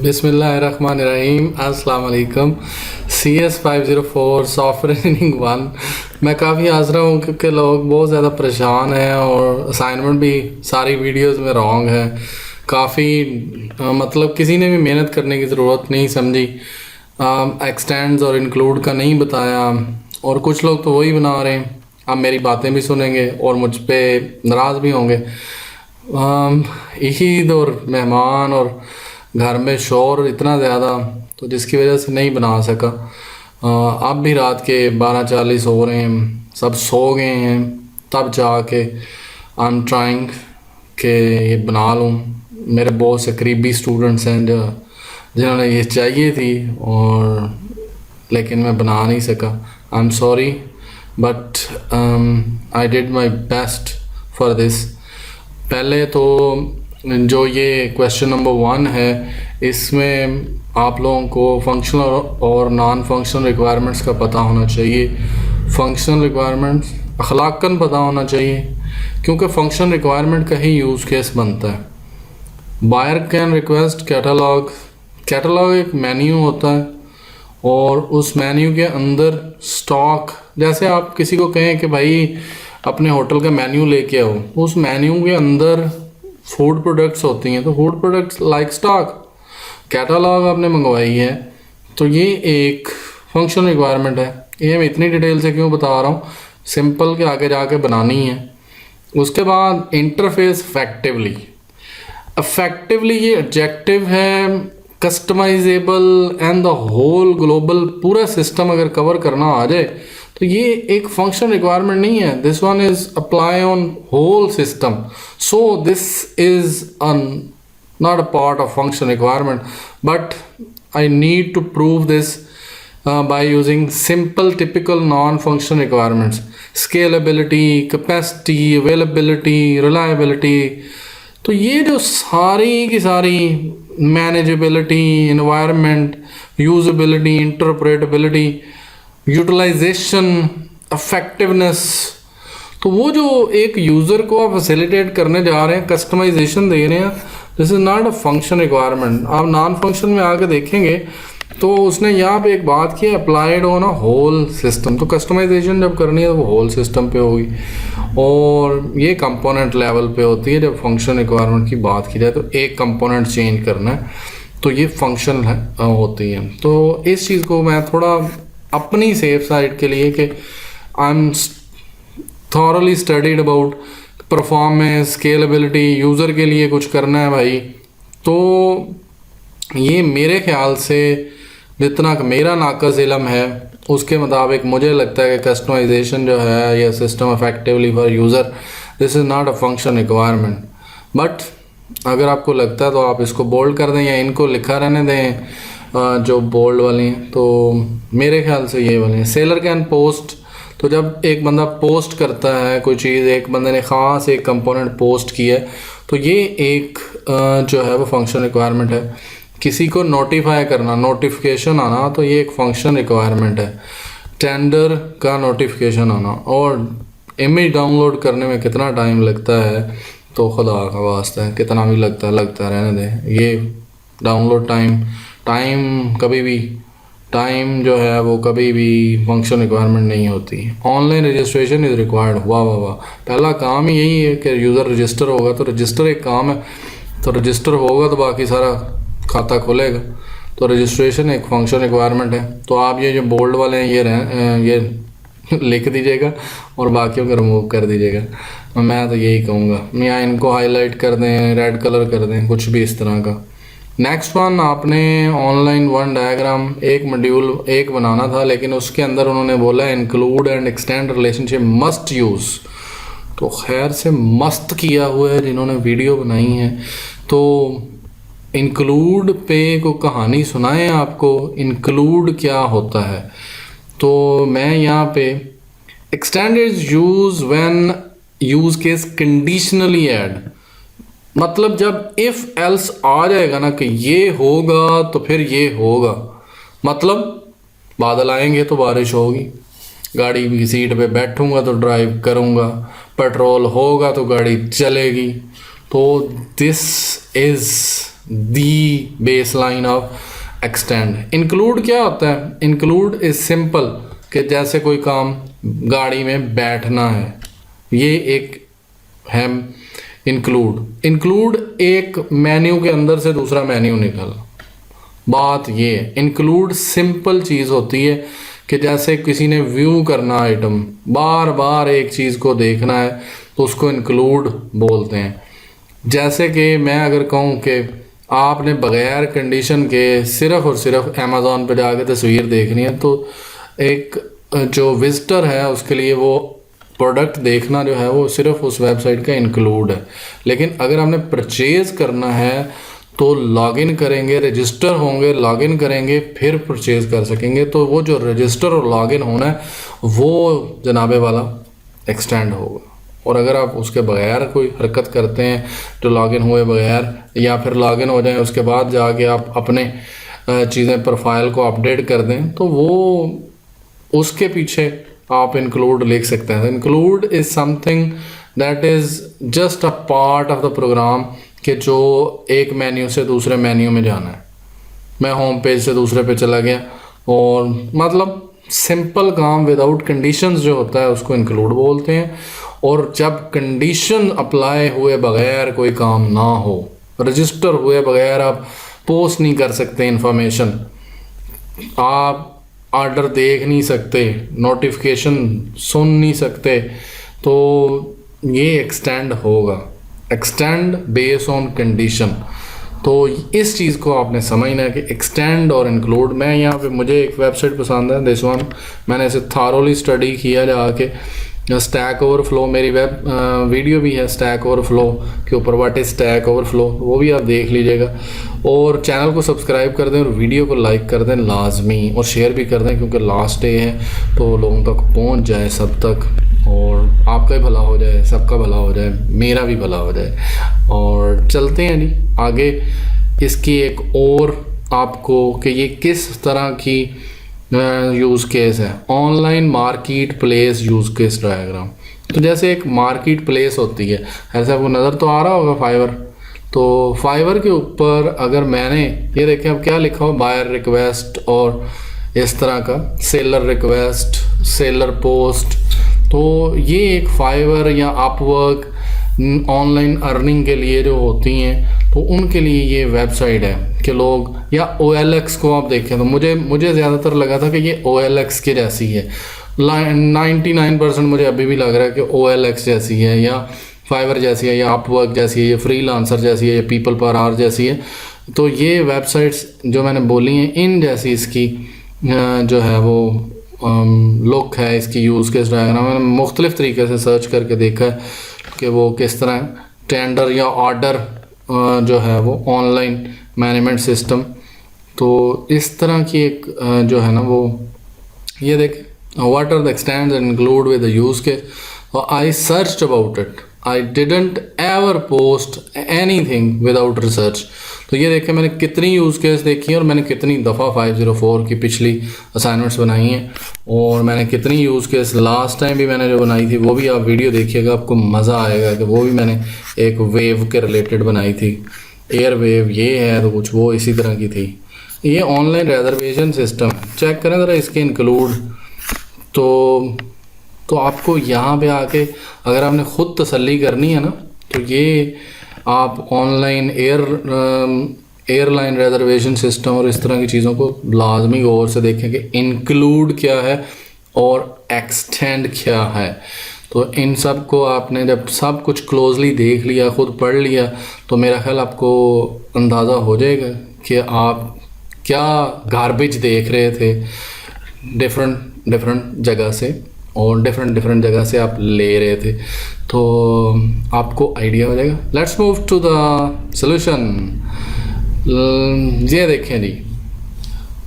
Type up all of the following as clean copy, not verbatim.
बिस्मिल्लाहिर्रहमानिर्रहीम अस्सलाम वालेकुम। CS504 software engineering 1। मैं काफ़ी हंस रहा हूँ क्योंकि लोग बहुत ज़्यादा परेशान हैं और असाइनमेंट भी सारी वीडियोस में रॉन्ग है। काफ़ी मतलब किसी ने भी मेहनत करने की ज़रूरत नहीं समझी। एक्सटेंड्स और इंक्लूड का नहीं बताया और कुछ लोग तो वही बना रहे हैं। अब मेरी बातें भी सुनेंगे और मुझ पर नाराज़ भी होंगे। ईद और मेहमान और घर में शोर इतना ज़्यादा तो जिसकी वजह से नहीं बना सका। अब भी रात के 12:40 हो रहे हैं, सब सो गए हैं, तब जाके आई एम ट्राइंग के ये बना लूँ। मेरे बहुत से करीबी स्टूडेंट्स हैं जिन्होंने ये चाहिए थी और लेकिन मैं बना नहीं सका। I am sorry but I did my best for this. पहले तो जो ये क्वेश्चन नंबर 1 है, इसमें आप लोगों को फंक्शनल और नॉन फंक्शनल रिक्वायरमेंट्स का पता होना चाहिए। फंक्शनल रिक्वायरमेंट्स अखलाकन पता होना चाहिए क्योंकि फंक्शनल रिक्वायरमेंट का ही यूज़ केस बनता है। Buyer can request catalogue. Catalogue एक मेन्यू होता है और उस मेन्यू के अंदर स्टॉक, जैसे आप किसी को कहें कि भाई अपने होटल का मेन्यू लेके आओ, उस मेन्यू के अंदर फूड प्रोडक्ट्स होती हैं, तो food products like stock catalogue आपने मंगवाई है तो ये एक फंक्शन रिक्वायरमेंट है। ये मैं इतनी डिटेल से क्यों बता रहा हूँ, सिंपल के आगे जाके बनानी है। उसके बाद इंटरफेस अफेक्टिवली ये एडजेक्टिव है। Customisable and the whole global पूरा सिस्टम अगर कवर करना आ जाए तो ये एक फंक्शन रिक्वायरमेंट नहीं है। This one is apply on whole system, so this is not a part of function requirement, but I need to prove this by using simple typical non-function requirements: scalability, capacity, availability, reliability। तो ये जो सारी की सारी manageability, environment, usability, interpretability, utilisation, effectiveness, तो वो जो एक यूज़र को आप फैसिलिटेट करने जा रहे हैं, कस्टमाइजेशन दे रहे हैं, this is not a function requirement. आप नॉन फंक्शन में आके देखेंगे तो उसने यहाँ पे एक बात की, अप्लाइड हो ना होल सिस्टम। तो कस्टमाइजेशन जब करनी है तो वो होल सिस्टम पे होगी और ये कंपोनेंट लेवल पे होती है। जब फंक्शन रिक्वायरमेंट की बात की जाए तो एक कंपोनेंट चेंज करना है तो ये फंक्शन होती है। तो इस चीज़ को मैं थोड़ा अपनी सेफ साइड के लिए कि I am thoroughly studied about performance, scalability, user के लिए कुछ करना है भाई, तो ये मेरे ख्याल से जितना मेरा नाकस इलम है उसके मुताबिक मुझे लगता है कि कस्टमाइजेशन जो है या system effectively for user, this is not a function requirement. But अगर आपको लगता है तो आप इसको बोल्ड कर दें या इनको लिखा रहने दें जो बोल्ड वाले हैं। तो मेरे ख्याल से ये वाले हैं। सेलर कैन पोस्ट, तो जब एक बंदा पोस्ट करता है कोई चीज़, एक बंदे ने ख़ास एक कंपोनेंट पोस्ट किया है तो ये एक जो है वो फंक्शन रिक्वायरमेंट है। किसी को नोटिफाई करना, नोटिफिकेशन आना, तो ये एक फंक्शन रिक्वायरमेंट है। टेंडर का नोटिफिकेशन आना और इमेज डाउनलोड करने में कितना टाइम लगता है तो खुदा का वास्ता है, कितना भी लगता है रहने दें। ये डाउनलोड टाइम कभी भी टाइम जो है वो कभी भी फंक्शन रिक्वायरमेंट नहीं होती। Online registration is required. वाह वाह वाह, पहला काम ही यही है कि यूज़र रजिस्टर होगा। तो रजिस्टर एक काम है, तो रजिस्टर होगा तो बाकी सारा खाता खुलेगा। तो रजिस्ट्रेशन एक फंक्शन रिक्वायरमेंट है। तो आप ये जो बोल्ड वाले हैं ये लिख दीजिएगा और बाकियों को रिमूव कर दीजिएगा। मैं तो यही कहूँगा, या इनको हाईलाइट कर दें, रेड कलर कर दें, कुछ भी इस तरह का। नेक्स्ट वन, आपने ऑनलाइन वन डायग्राम एक मॉड्यूल एक बनाना था, लेकिन उसके अंदर उन्होंने बोला include and extend relationship must use. तो खैर से मस्त किया हुआ है जिन्होंने वीडियो बनाई है। तो इंक्लूड पे को कहानी सुनाएं आपको, इंक्लूड क्या होता है। तो मैं यहाँ पे extend is use when use case conditionally add, मतलब जब इफ एल्स आ जाएगा ना कि ये होगा तो फिर ये होगा, मतलब बादल आएंगे तो बारिश होगी, गाड़ी की सीट पे बैठूंगा तो ड्राइव करूंगा, पेट्रोल होगा तो गाड़ी चलेगी। तो this is the base line of extend. Include क्या होता है? इंक्लूड इज सिंपल कि जैसे कोई काम गाड़ी में बैठना है, ये एक है इंक्लूड। इंक्लूड एक मेन्यू के अंदर से दूसरा मेन्यू निकालना। बात ये है, इंक्लूड सिंपल चीज़ होती है कि जैसे किसी ने व्यू करना आइटम, बार बार एक चीज़ को देखना है तो उसको इंक्लूड बोलते हैं। जैसे कि मैं अगर कहूँ कि आपने बगैर कंडीशन के सिर्फ़ और सिर्फ अमेज़ॉन पे जाके तस्वीर देखनी है, तो एक जो विजिटर है उसके लिए वो प्रोडक्ट देखना जो है वो सिर्फ उस वेबसाइट का इंक्लूड है। लेकिन अगर हमने परचेज़ करना है तो लॉगिन करेंगे, रजिस्टर होंगे, लॉगिन करेंगे, फिर परचेज़ कर सकेंगे। तो वो जो रजिस्टर और लॉगिन होना है वो जनाबे वाला एक्सटेंड होगा। और अगर आप उसके बगैर कोई हरकत करते हैं जो लॉगिन हुए बगैर, या फिर लॉगिन हो जाए उसके बाद जाके आप अपने चीज़ें प्रोफाइल को अपडेट कर दें, तो वो उसके पीछे आप इंक्लूड लिख सकते हैं। Include is something that is just a part of the program कि जो एक मेन्यू से दूसरे मेन्यू में जाना है। मैं होम पेज से दूसरे पे चला गया, और मतलब सिंपल काम विदाउट कंडीशंस जो होता है उसको इंक्लूड बोलते हैं। और जब कंडीशन अप्लाई हुए बगैर कोई काम ना हो, रजिस्टर हुए बगैर आप पोस्ट नहीं कर सकते इंफॉर्मेशन, आप ऑर्डर देख नहीं सकते, नोटिफिकेशन सुन नहीं सकते, तो ये एक्सटेंड होगा। Extend base on condition. तो इस चीज़ को आपने समझना है कि एक्सटेंड और इंक्लूड। मैं यहाँ पे, मुझे एक वेबसाइट पसंद है, दिस वन, मैंने इसे थारोली स्टडी किया जाके। स्टैक ओवरफ्लो, मेरी वीडियो भी है स्टैक ओवरफ्लो के ऊपर, व्हाट इज स्टैक ओवरफ्लो, वो भी आप देख लीजिएगा। और चैनल को सब्सक्राइब कर दें और वीडियो को लाइक कर दें लाजमी, और शेयर भी कर दें क्योंकि लास्ट डे है तो लोगों तक पहुंच जाए सब तक, और आपका भी भला हो जाए, सबका भला हो जाए, मेरा भी भला हो जाए। और चलते हैं जी आगे। इसकी एक और आपको कि ये किस तरह की यूज़ केस है, online market place use case diagram. तो जैसे एक मार्केट प्लेस होती है, ऐसे आपको नज़र तो आ रहा होगा फाइवर। तो फाइवर के ऊपर अगर मैंने ये देखें अब क्या लिखा हो, बायर रिक्वेस्ट और इस तरह का, सेलर रिक्वेस्ट, सेलर पोस्ट। तो ये एक फाइवर या अपवर्क ऑनलाइन अर्निंग के लिए जो होती हैं, तो उनके लिए ये वेबसाइट है कि लोग, या OLX को आप देखें तो मुझे ज़्यादातर लगा था कि ये OLX के जैसी है। 99% मुझे अभी भी लग रहा है कि OLX जैसी है, या फाइवर जैसी है, या अपवर्क जैसी है, या फ्रीलांसर जैसी है, या पीपल पर आवर जैसी है। तो ये वेबसाइट्स जो मैंने बोली हैं, इन जैसी इसकी जो है वो लुक है, इसकी यूज़ केस डायग्राम। मैंने मुख्तलिफ़ तरीके से सर्च करके देखा है कि वो किस तरह टेंडर या ऑर्डर जो है वो ऑनलाइन मैनेजमेंट सिस्टम। तो इस तरह की एक जो है ना वो, ये देख, what are the extends and include with the use case. I searched about it, I didn't ever post anything without research. तो ये देखें मैंने कितनी यूज़ केस देखी है, और मैंने कितनी दफ़ा 504 की पिछली असाइनमेंट्स बनाई हैं, और मैंने कितनी यूज़ केस लास्ट टाइम भी मैंने जो बनाई थी वो भी आप वीडियो देखिएगा, आपको मज़ा आएगा कि वो भी मैंने एक वेव के रिलेटेड बनाई थी। एयर वेव ये है तो कुछ वो इसी तरह की थी। ये ऑनलाइन रिजर्वेशन सिस्टम चेक करें ज़रा इसके इंक्लूड। तो आपको यहाँ पे आके अगर आपने ख़ुद तसल्ली करनी है ना, तो ये आप ऑनलाइन एयरलाइन रिजर्वेशन सिस्टम और इस तरह की चीज़ों को लाजमी गौर से देखें कि इंक्लूड क्या है और एक्सटेंड क्या है। तो इन सब को आपने जब सब कुछ क्लोजली देख लिया, ख़ुद पढ़ लिया, तो मेरा ख्याल आपको अंदाज़ा हो जाएगा कि आप क्या गार्बेज देख रहे थे डिफरेंट जगह से, और डिफरेंट जगह से आप ले रहे थे। तो आपको आइडिया हो जाएगा। Let's move to the solution. ये देखें जी,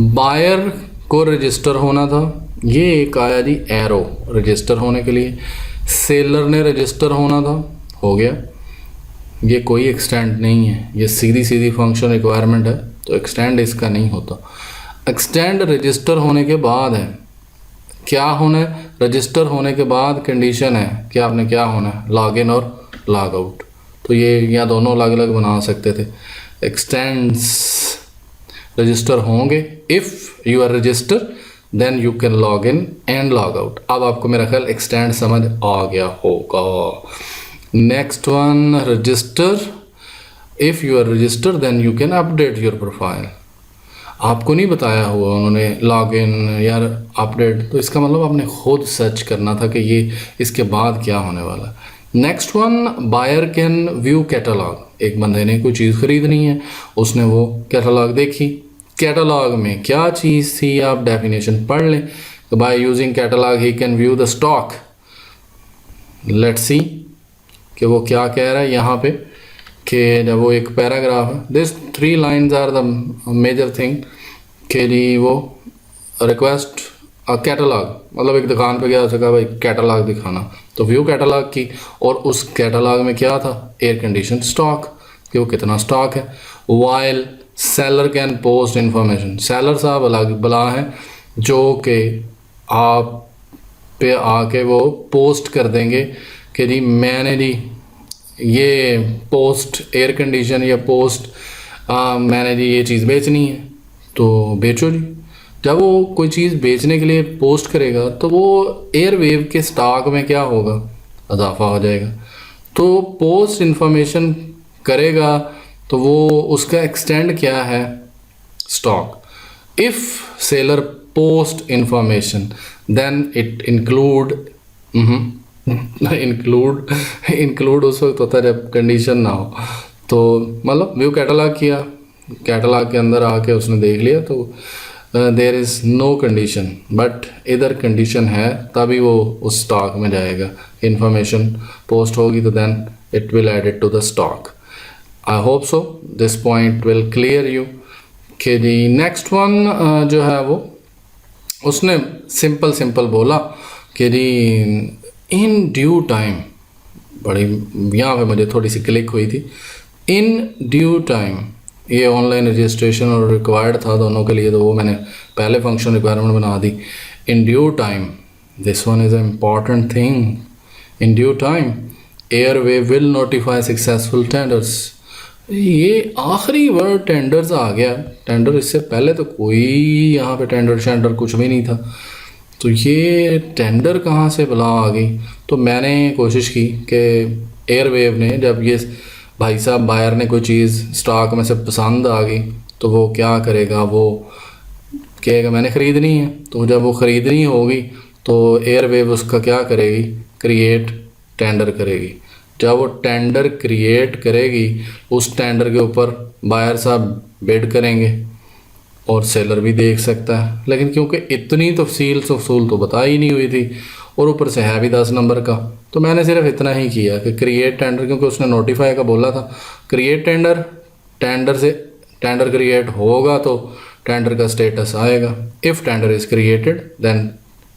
बायर को रजिस्टर होना था, ये एक आया जी एरो रजिस्टर होने के लिए। सेलर ने रजिस्टर होना था, हो गया। ये कोई एक्सटेंड नहीं है, ये सीधी फंक्शन रिक्वायरमेंट है, तो एक्सटेंड इसका नहीं होता। एक्सटेंड रजिस्टर होने के बाद है, क्या होना है, रजिस्टर होने के बाद कंडीशन है कि आपने क्या होना है, लॉग इन और लॉग आउट। तो ये या दोनों अलग अलग बना सकते थे। एक्सटेंड्स रजिस्टर होंगे। If you are register then you can log in and log out. अब आपको मेरा ख्याल एक्सटेंड समझ आ गया होगा। Next one, register. If you are register then you can update your profile. आपको नहीं बताया हुआ उन्होंने लॉग इन या अपडेट, तो इसका मतलब आपने खुद सर्च करना था कि ये इसके बाद क्या होने वाला है। Next one, buyer can view catalogue. एक बंदे ने कोई चीज़ खरीदनी है, उसने वो कैटलॉग देखी, कैटलॉग में क्या चीज़ थी आप डेफिनेशन पढ़ लें। तो by using catalogue he can view the stock. Let's see कि वो क्या कह रहा है यहाँ पे, कि जब वो एक पैराग्राफ है, this 3 lines are the major thing कि जी वो रिक्वेस्ट कैटलॉग, मतलब एक दुकान पे गया, उसने कहा भाई कैटलॉग दिखाना, तो व्यू कैटलॉग की, और उस कैटलॉग में क्या था, एयर कंडीशन स्टॉक, कि वो कितना स्टॉक है। While seller can post information, seller साहब अलग बला हैं जो कि आप पे आके वो पोस्ट कर देंगे कि जी मैंने जी ये पोस्ट एयर कंडीशन या पोस्ट मैंने जी ये चीज़ बेचनी है, तो बेचो जी। जब वो कोई चीज़ बेचने के लिए पोस्ट करेगा तो वो एयरवेव के स्टॉक में क्या होगा, इजाफा हो जाएगा। तो पोस्ट इंफॉर्मेशन करेगा तो वो उसका एक्सटेंड क्या है, stock. If seller post information then it include उस वक्त होता है जब कंडीशन ना हो। तो मतलब व्यू कैटलॉग किया, कैटलॉग के अंदर आके उसने देख लिया, तो there is no condition, but इधर कंडीशन है, तभी वो उस स्टॉक में जाएगा। इंफॉर्मेशन पोस्ट होगी तो then it will add it to the stock. I hope so this point will clear you. कि जी नेक्स्ट वन जो है वो उसने सिंपल बोला कि जी इन ड्यू टाइम, बड़ी यहाँ पे मुझे थोड़ी सी क्लिक हुई थी, इन ड्यू टाइम। ये ऑनलाइन रजिस्ट्रेशन और रिक्वायर्ड था दोनों के लिए, तो वो मैंने पहले फंक्शन रिक्वायरमेंट बना दी। In due time, this one is a important thing. In due time airway will notify successful tenders. ये आखिरी वर्ड टेंडर्स आ गया, टेंडर इससे पहले तो कोई यहाँ पे टेंडर शेंडर कुछ भी नहीं था, तो ये टेंडर कहाँ से बला आ गई। तो मैंने कोशिश की कि एयरवेव ने, जब ये भाई साहब बायर ने कोई चीज़ स्टॉक में से पसंद आ गई, तो वो क्या करेगा, वो कहेगा मैंने ख़रीदनी है। तो जब वो ख़रीदनी होगी तो एयरवेव उसका क्या करेगी, क्रिएट टेंडर करेगी। जब वो टेंडर क्रिएट करेगी, उस टेंडर के ऊपर बायर साहब बिड करेंगे और सेलर भी देख सकता है। लेकिन क्योंकि इतनी तफसील तो बता ही नहीं हुई थी, और ऊपर से है भी 10 नंबर का, तो मैंने सिर्फ इतना ही किया कि क्रिएट टेंडर, क्योंकि उसने नोटिफाई का बोला था, क्रिएट टेंडर, टेंडर से टेंडर क्रिएट होगा तो टेंडर का स्टेटस आएगा। If tender is created then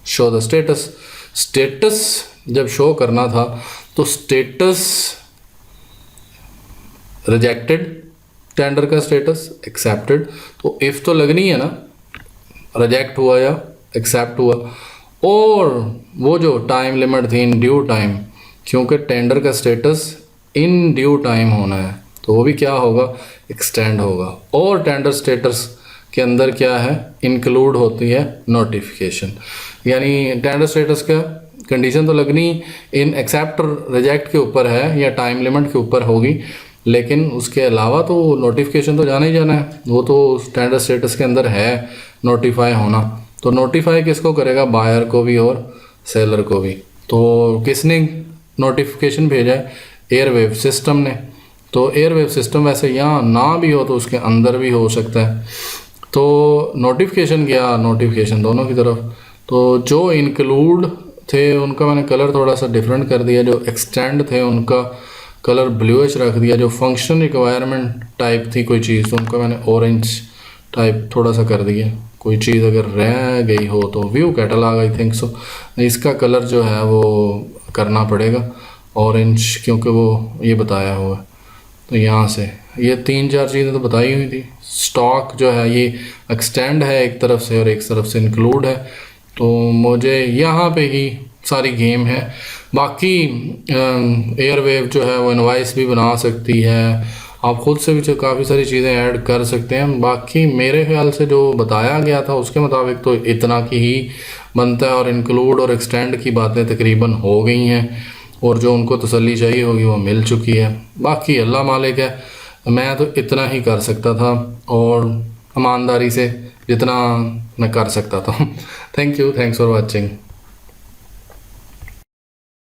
show the status. Status जब शो करना था तो स्टेटस रिजेक्टेड, टेंडर का स्टेटस एक्सेप्टेड, तो इफ़ तो लगनी है ना, रिजेक्ट हुआ या एक्सेप्ट हुआ। और वो जो टाइम लिमिट थी इन ड्यू टाइम, क्योंकि टेंडर का स्टेटस इन ड्यू टाइम होना है, तो वो भी क्या होगा, एक्सटेंड होगा। और टेंडर स्टेटस के अंदर क्या है, इंक्लूड होती है नोटिफिकेशन, यानी टेंडर स्टेटस का कंडीशन तो लगनी इन एक्सेप्ट और रिजेक्ट के ऊपर है या टाइम लिमिट के ऊपर होगी, लेकिन उसके अलावा तो नोटिफिकेशन तो जाना ही जाना है, वो तो टेंडर स्टेटस के अंदर है नोटिफाई होना। तो नोटिफाई किसको करेगा, बायर को भी और सेलर को भी। तो किसने नोटिफिकेशन भेजा है, एयरवेव सिस्टम ने। तो एयरवेव सिस्टम वैसे यहाँ ना भी हो तो उसके अंदर भी हो सकता है। तो नोटिफिकेशन गया, नोटिफिकेशन दोनों की तरफ। तो जो इंक्लूड थे उनका मैंने कलर थोड़ा सा डिफरेंट कर दिया, जो एक्सटेंड थे उनका कलर ब्लूइश रख दिया, जो फंक्शन रिक्वायरमेंट टाइप थी कोई चीज़ तो उनका मैंने ऑरेंज टाइप थोड़ा सा कर दिया। कोई चीज़ अगर रह गई हो तो view catalogue I think so, इसका कलर जो है वो करना पड़ेगा ऑरेंज, क्योंकि वो ये बताया हुआ है। तो यहाँ से ये 3-4 चीज़ें तो बताई हुई थी। स्टॉक जो है ये एक्सटेंड है एक तरफ से और एक तरफ से इंक्लूड है, तो मुझे यहाँ पे ही सारी गेम है। बाकी एयरवेव जो है वो इनवाइस भी बना सकती है आप खुद से भी काफ़ी सारी चीज़ें ऐड कर सकते हैं। बाकी मेरे ख्याल से जो बताया गया था उसके मुताबिक तो इतना की ही बनता है, और इंक्लूड और एक्सटेंड की बातें तकरीबन हो गई हैं, और जो उनको तसल्ली चाहिए होगी वो मिल चुकी है। बाकी अल्लाह मालिक है, मैं तो इतना ही कर सकता था और ईमानदारी से जितना मैं कर सकता था। Thank you, thanks for watching.